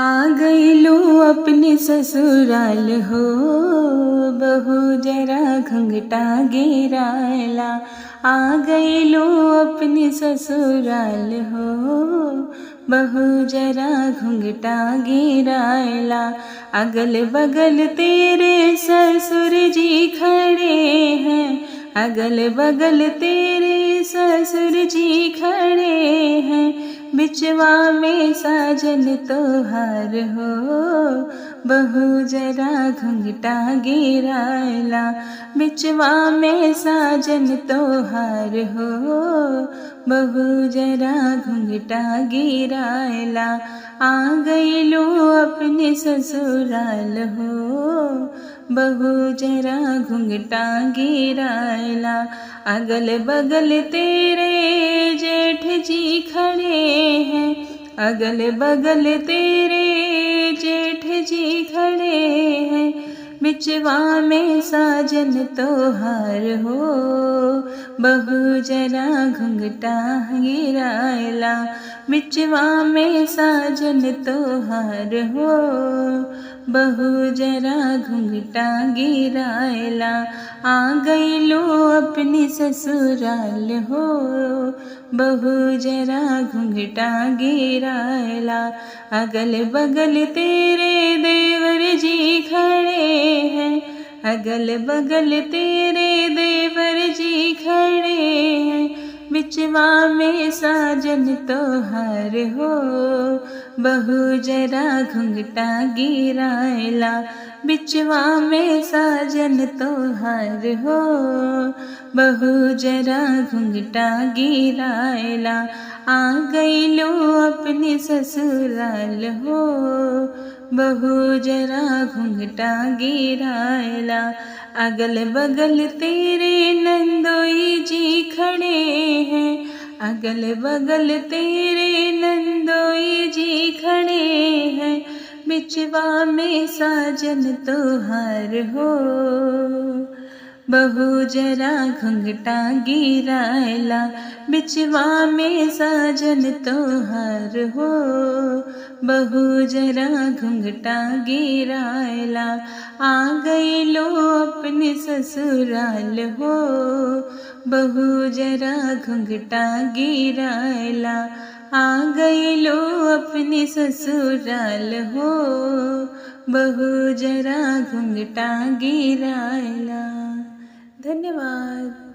आ गई लो अपने ससुराल हो, बहू जरा घुंघटा गिराला। आ गई लो अपने ससुराल हो, बहू जरा घुंघटा गिराला। अगल बगल तेरे ससुर जी खड़े हैं, अगल बगल तेरे ससुर जी खड़े हैं। बिचवा में साजन तोहार हो, बहू जरा घुंघटा गिराला। बिचवा में साजन तोहार हो, बहू जरा घुंघटा गिराला। आ गई लो अपने ससुराल हो, बहू जरा घुंघटा गिराला। अगल बगल तेरे जेठ जी खड़े हैं, अगल बगल तेरे जेठ जी खड़े हैं। बिचवा में साजन तोहार हो, बहू जरा घुंघटा गिराला। बिचवा में साजन तोहार हो, बहू जरा घुंघटा गिराला। आ गई लो अपने ससुराल हो, बहू जरा घुंघटा गिराला। अगल बगल तेरे देवर जी खड़े हैं, अगल बगल तेरे देवर जी खड़े हैं। बिचवा में साजन तोहार हो, बहू जरा घुंघटा गिराला। बिचवा में साजन तोहार हो, बहू जरा घुंघटा गिराला। आ गई लो अपने ससुराल हो, बहू जरा घुंघटा गिराला। अगल बगल तेरे नंदोई जी खड़े हैं, अगल बगल तेरे नंदोई जी खड़े हैं। बिचवा में साजन तोहार हो, बहू जरा घुंघटा गिराला। बिचवा में साजन तोहार हो, बहू जरा घुंघटा गिराला। आ गई लो अपने ससुराल हो, बहू जरा घुंघटा गिराला। आ गई लो अपने ससुराल हो, बहू जरा घुंघटा गिराला। धन्यवाद।